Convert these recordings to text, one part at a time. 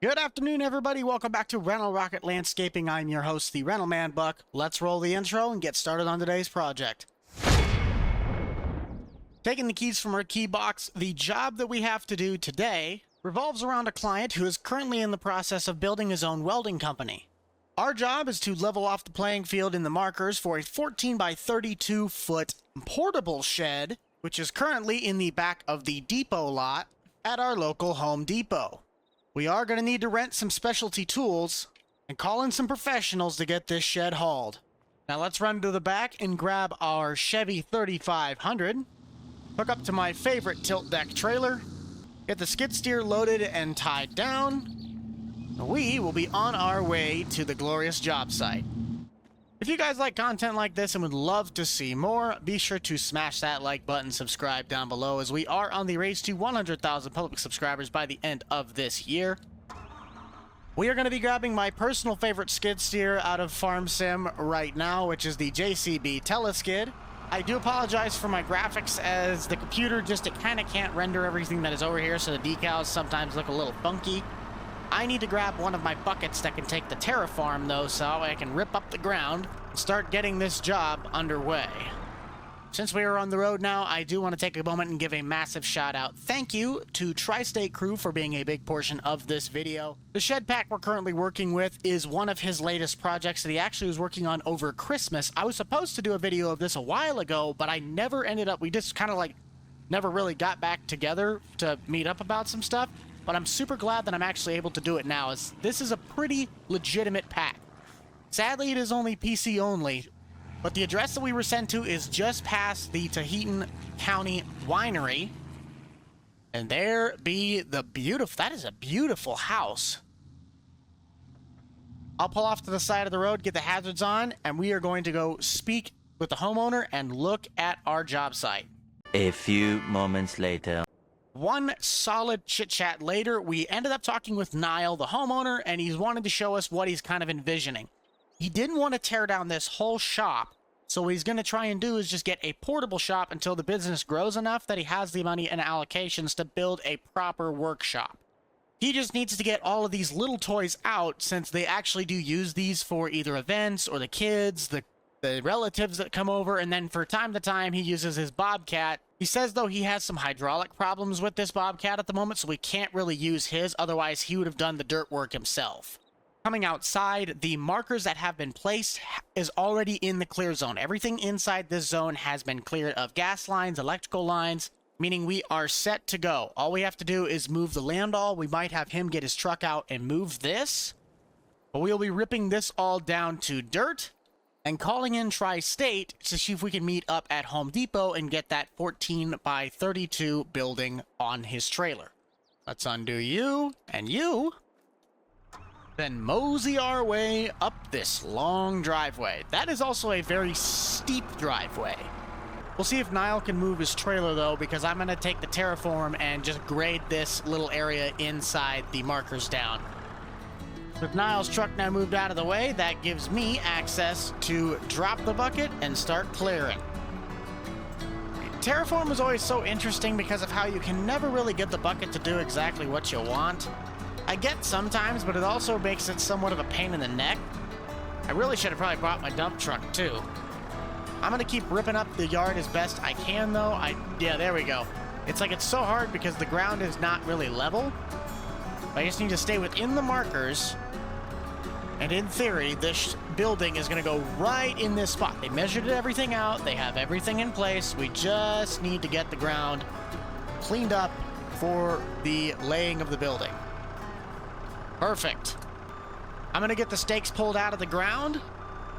Good afternoon, everybody. Welcome back to Rental Rocket Landscaping. I'm your host, the Rental Man Buck. Let's roll the intro and get started on today's project. Taking the keys from our key box, the job that we have to do today revolves around a client who is currently in the process of building his own welding company. Our job is to level off the playing field in the markers for a 14 by 32 foot portable shed, which is currently in the back of the depot lot at our local Home Depot. We are going to need to rent some specialty tools and call in some professionals to get this shed hauled. Now let's run to the back and grab our Chevy 3500, hook up to my favorite tilt deck trailer, get the skid steer loaded and tied down. We will be on our way to the glorious job site. If you guys like content like this and would love to see more, be sure to smash that like button, subscribe down below, as we are on the race to 100,000 public subscribers by the end of this year. We are going to be grabbing my personal favorite skid steer out of Farm Sim right now, which is the JCB Teleskid. I do apologize for my graphics, as the computer it kind of can't render everything that is over here, so the decals sometimes look a little funky. I need to grab one of my buckets that can take the terraform, though, so I can rip up the ground and start getting this job underway. Since we are on the road now, I do want to take a moment and give a massive shout out. Thank you to Tri-State Crew for being a big portion of this video. The shed pack we're currently working with is one of his latest projects that he actually was working on over Christmas. I was supposed to do a video of this a while ago, but I never ended up, we just kind of never really got back together to meet up about some stuff. But I'm super glad that I'm actually able to do it now, as this is a pretty legitimate pack. Sadly, it is only PC only, but the address that we were sent to is just past the Taheton County Winery. And there be the that is a beautiful house. I'll pull off to the side of the road, get the hazards on, and we are going to go speak with the homeowner and look at our job site. A few moments later. One solid chit-chat later, we ended up talking with Nile, the homeowner, and he's wanted to show us what he's kind of envisioning. He didn't want to tear down this whole shop, so what he's going to try and do is just get a portable shop until the business grows enough that he has the money and allocations to build a proper workshop. He just needs to get all of these little toys out, since they actually do use these for either events or the kids, the relatives that come over, and then for time to time he uses his Bobcat. He says, though, he has some hydraulic problems with this Bobcat at the moment, so we can't really use his, otherwise he would have done the dirt work himself. Coming outside, the markers that have been placed is already in the clear zone. Everything inside this zone has been cleared of gas lines, electrical lines, meaning we are set to go. All we have to do is move the landall. We might have him get his truck out and move this, but we'll be ripping this all down to dirt and calling in Tri-State to see if we can meet up at Home Depot and get that 14 by 32 building on his trailer. Let's undo you and you, then mosey our way up this long driveway. That is also a very steep driveway. We'll see if Nile can move his trailer, though, because I'm going to take the terraform and just grade this little area inside the markers down. With Nile's truck now moved out of the way, that gives me access to drop the bucket and start clearing. Terraform is always so interesting because of how you can never really get the bucket to do exactly what you want. I get sometimes, but it also makes it somewhat of a pain in the neck. I really should have probably brought my dump truck too. I'm gonna keep ripping up the yard as best I can, though. Yeah, there we go. It's so hard because the ground is not really level. I just need to stay within the markers. And in theory, this building is going to go right in this spot. They measured everything out. They have everything in place. We just need to get the ground cleaned up for the laying of the building. Perfect. I'm going to get the stakes pulled out of the ground,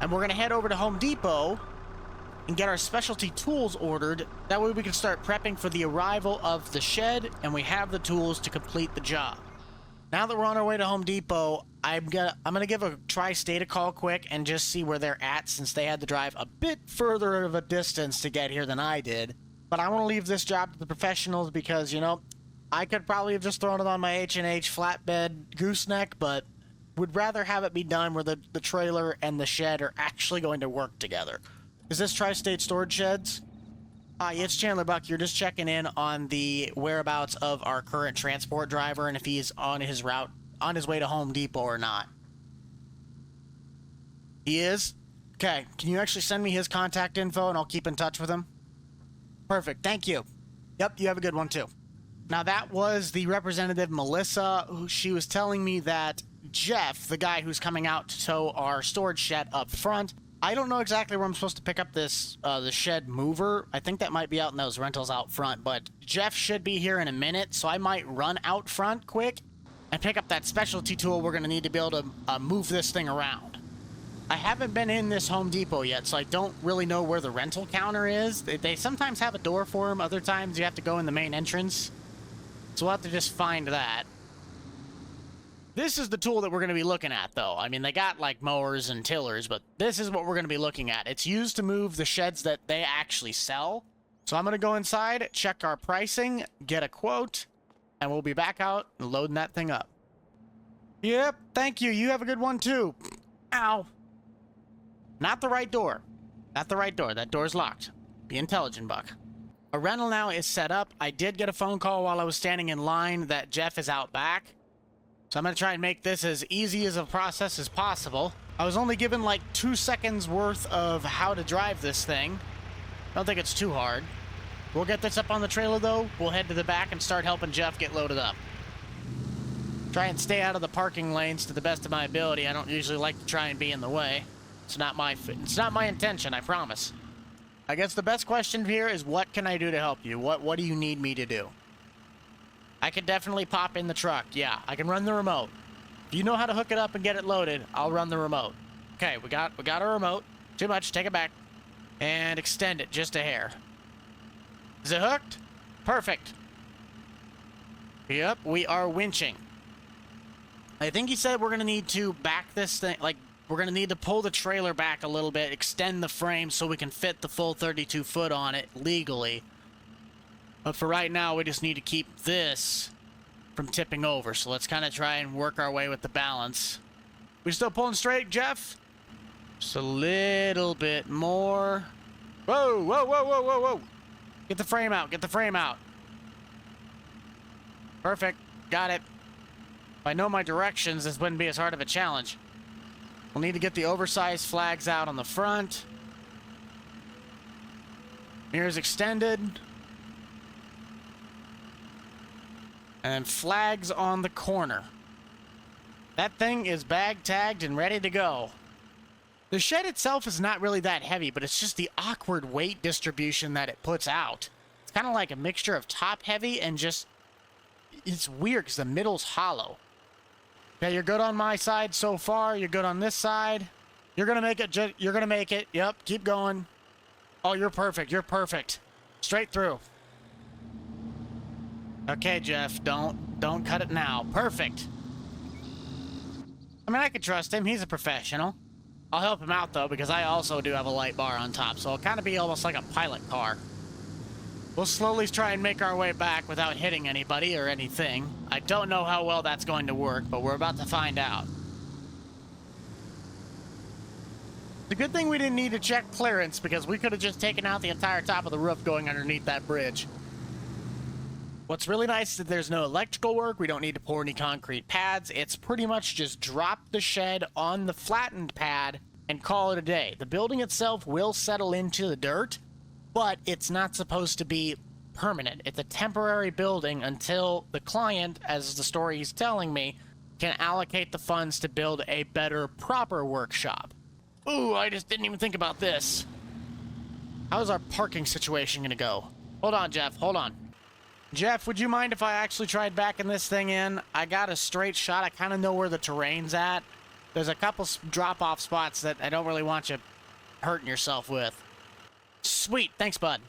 and we're going to head over to Home Depot and get our specialty tools ordered. That way we can start prepping for the arrival of the shed, and we have the tools to complete the job. Now that we're on our way to Home Depot, I'm gonna give a Tri-State a call quick and just see where they're at, since they had to drive a bit further of a distance to get here than I did. But I want to leave this job to the professionals because, you know, I could probably have just thrown it on my H&H flatbed gooseneck, but would rather have it be done where the trailer and the shed are actually going to work together. Is this Tri-State Storage Sheds? Yeah, it's Chandler Buck. You're just checking in on the whereabouts of our current transport driver and if he's on his route on his way to Home Depot or not. He is? Okay, can you actually send me his contact info and I'll keep in touch with him? Perfect, thank you. Yep, you have a good one too. Now that was the representative Melissa, who she was telling me that Jeff, the guy who's coming out to tow our storage shed up front, I don't know exactly where I'm supposed to pick up this, the shed mover. I think that might be out in those rentals out front, but Jeff should be here in a minute, so I might run out front quick and pick up that specialty tool we're going to need to be able to move this thing around. I haven't been in this Home Depot yet, so I don't really know where the rental counter is. They sometimes have a door for them, other times you have to go in the main entrance. So we'll have to just find that. This is the tool that we're going to be looking at, though. I mean, they got, like, mowers and tillers, but this is what we're going to be looking at. It's used to move the sheds that they actually sell. So I'm going to go inside, check our pricing, get a quote, and we'll be back out and loading that thing up. Yep, thank you. You have a good one, too. Ow. Not the right door. Not the right door. That door's locked. Be intelligent, Buck. A rental now is set up. I did get a phone call while I was standing in line that Jeff is out back. So I'm going to try and make this as easy as a process as possible. I was only given like 2 seconds worth of how to drive this thing. I don't think it's too hard. We'll get this up on the trailer though. We'll head to the back and start helping Jeff get loaded up. Try and stay out of the parking lanes to the best of my ability. I don't usually like to try and be in the way. It's not my intention, I promise. I guess the best question here is, what can I do to help you? What do you need me to do? I can definitely pop in the truck. Yeah, I can run the remote. If you know how to hook it up and get it loaded, I'll run the remote. Okay, we got our remote. Too much, take it back. And extend it just a hair. Is it hooked? Perfect. Yep, we are winching. I think he said we're going to need to back this thing, like, we're going to need to pull the trailer back a little bit, extend the frame so we can fit the full 32 foot on it legally. But for right now, we just need to keep this from tipping over. So let's kind of try and work our way with the balance. We still pulling straight, Jeff? Just a little bit more. Whoa, whoa, whoa, whoa, whoa, whoa. Get the frame out, get the frame out. Perfect, got it. If I know my directions, this wouldn't be as hard of a challenge. We'll need to get the oversized flags out on the front. Mirrors extended. And then flags on the corner. That thing is bag tagged and ready to go. The shed itself is not really that heavy, but it's just the awkward weight distribution that it puts out. It's kind of like a mixture of top heavy and just... It's weird because the middle's hollow. Okay, you're good on my side so far. You're good on this side. You're going to make it. You're going to make it. Yep, keep going. Oh, you're perfect. You're perfect. Straight through. Okay, Jeff, don't cut it now. Perfect. I mean, I could trust him. He's a professional. I'll help him out, though, because I also do have a light bar on top, so it'll kind of be almost like a pilot car. We'll slowly try and make our way back without hitting anybody or anything. I don't know how well that's going to work, but we're about to find out. The good thing we didn't need to check clearance, because we could have just taken out the entire top of the roof going underneath that bridge. What's really nice is that there's no electrical work. We don't need to pour any concrete pads. It's pretty much just drop the shed on the flattened pad and call it a day. The building itself will settle into the dirt, but it's not supposed to be permanent. It's a temporary building until the client, as the story he's telling me, can allocate the funds to build a better, proper workshop. Ooh, I just didn't even think about this. How's our parking situation gonna go? Hold on, Jeff, hold on. Jeff, would you mind if I actually tried backing this thing in? I got a straight shot. I kind of know where the terrain's at. There's a couple drop-off spots that I don't really want you hurting yourself with. Sweet, thanks, bud.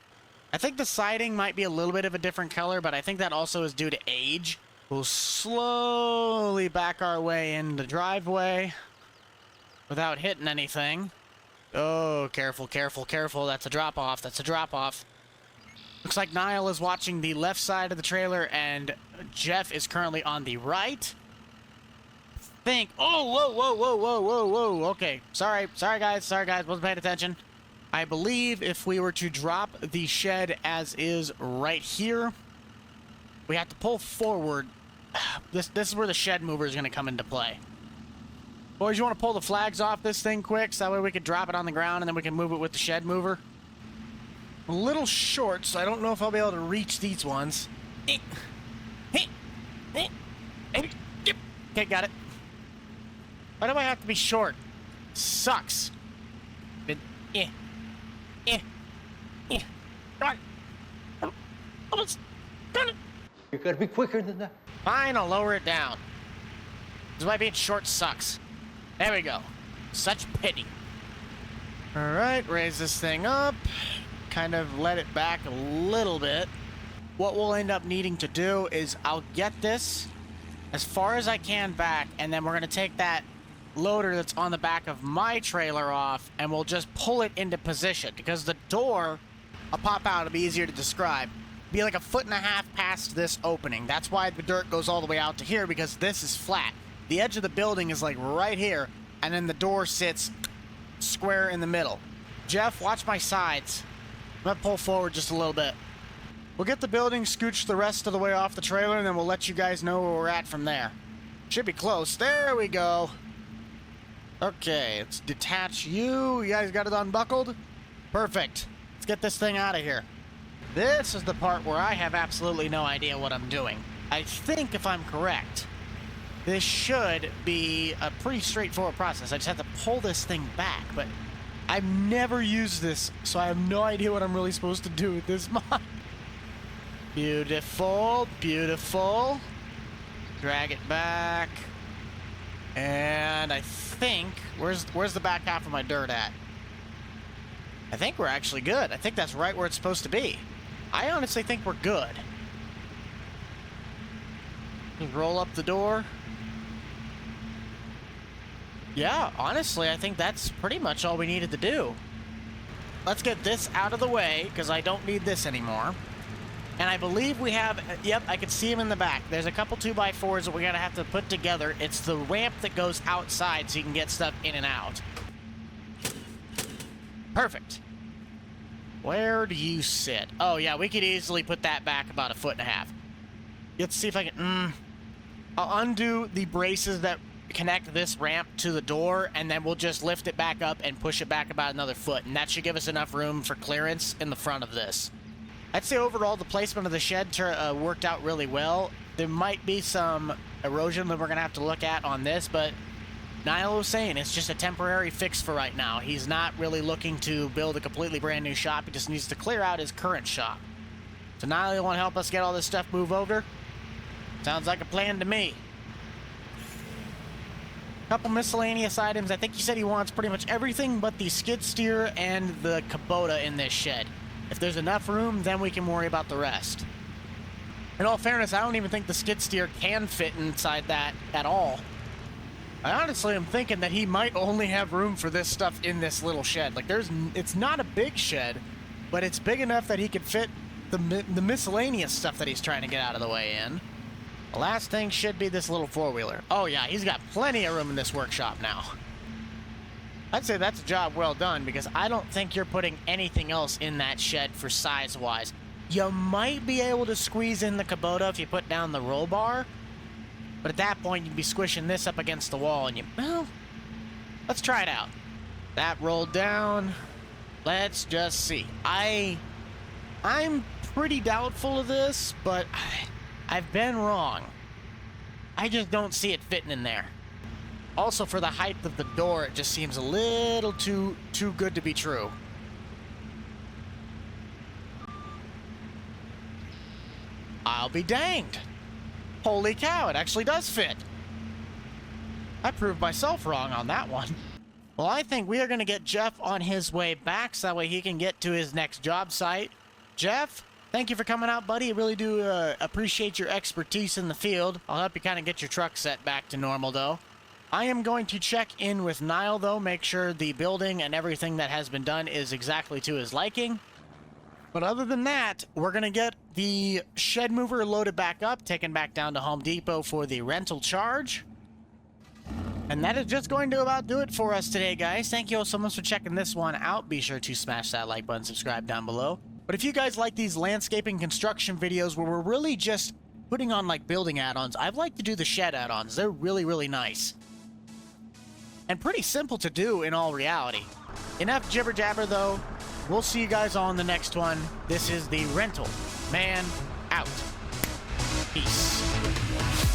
I think the siding might be a little bit of a different color, but I think that also is due to age. We'll slowly back our way in the driveway without hitting anything. Oh, careful, careful, careful. That's a drop-off. That's a drop-off. Looks like Nile is watching the left side of the trailer, and Jeff is currently on the right. Oh, whoa, whoa, whoa, whoa, whoa, whoa. Okay, sorry, guys, wasn't paying attention. I believe if we were to drop the shed as is right here, we have to pull forward this is where the shed mover is going to come into play. Boys, you want to pull the flags off this thing quick, so that way we can drop it on the ground and then we can move it with the shed mover. A little short, so I don't know if I'll be able to reach these ones. Okay, got it. Why do I have to be short? Sucks. Almost done it. You gotta be quicker than that. Fine, I'll lower it down. This is why being short sucks. There we go. Such pity. Alright, raise this thing up. Kind of let it back a little bit. What we'll end up needing to do is I'll get this as far as I can back, and then we're going to take that loader that's on the back of my trailer off, and we'll just pull it into position, because the door, I'll pop out, it'll be easier to describe, be like 1.5 feet past this opening. That's why the dirt goes all the way out to here, because this is flat. The edge of the building is like right here, and then the door sits square in the middle. Jeff, watch my sides. I'm gonna pull forward just a little bit. We'll get the building scooched the rest of the way off the trailer, and then we'll let you guys know where we're at from there. Should be close. There we go. Okay, let's detach you. You guys got it unbuckled? Perfect. Let's get this thing out of here. This is the part where I have absolutely no idea what I'm doing. I think, if I'm correct, this should be a pretty straightforward process. I just have to pull this thing back, but I've never used this, so I have no idea what I'm really supposed to do with this mod. Beautiful, beautiful. Drag it back. And I think, where's the back half of my dirt at? I think we're actually good. I think that's right where it's supposed to be. I honestly think we're good. Just roll up the door. Yeah, honestly, I think that's pretty much all we needed to do. Let's get this out of the way, because I don't need this anymore. And I believe we have, yep, I can see him in the back. There's a couple 2x4s that we're going to have to put together. It's the ramp that goes outside so you can get stuff in and out. Perfect. Where do you sit? Oh, yeah, we could easily put that back about 1.5 feet. Let's see if I can, I'll undo the braces that connect this ramp to the door, and then we'll just lift it back up and push it back about another foot. And that should give us enough room for clearance in the front of this. I'd say overall the placement of the shed worked out really well. There might be some erosion that we're going to have to look at on this, but Nile was saying it's just a temporary fix for right now. He's not really looking to build a completely brand new shop. He just needs to clear out his current shop. So Nile, you want to help us get all this stuff moved over? Sounds like a plan to me. Couple miscellaneous items. I think he said he wants pretty much everything but the skid steer and the Kubota in this shed. If there's enough room, then we can worry about the rest. In all fairness, I don't even think the skid steer can fit inside that at all. I honestly am thinking that he might only have room for this stuff in this little shed. Like, it's not a big shed, but it's big enough that he could fit the miscellaneous stuff that he's trying to get out of the way in. The last thing should be this little four-wheeler. Oh yeah, he's got plenty of room in this workshop now. I'd say that's a job well done, because I don't think you're putting anything else in that shed for size-wise. You might be able to squeeze in the Kubota if you put down the roll bar, but at that point you'd be squishing this up against the wall, and well, let's try it out. That rolled down. Let's just see. I'm pretty doubtful of this, but I've been wrong. I just don't see it fitting in there. Also, for the height of the door, it just seems a little too good to be true. I'll be danged. Holy cow, it actually does fit. I proved myself wrong on that one. Well, I think we are going to get Jeff on his way back so that way he can get to his next job site. Jeff, thank you for coming out, buddy. I really do appreciate your expertise in the field. I'll help you kind of get your truck set back to normal, though. I am going to check in with Nile, though, make sure the building and everything that has been done is exactly to his liking. But other than that, we're going to get the shed mover loaded back up, taken back down to Home Depot for the rental charge. And that is just going to about do it for us today, guys. Thank you all so much for checking this one out. Be sure to smash that like button, subscribe down below. But if you guys like these landscaping construction videos where we're really just putting on like building add-ons, I've liked to do the shed add-ons. They're really, really nice. And pretty simple to do in all reality. Enough jibber jabber though. We'll see you guys on the next one. This is the Rental Man out. Peace.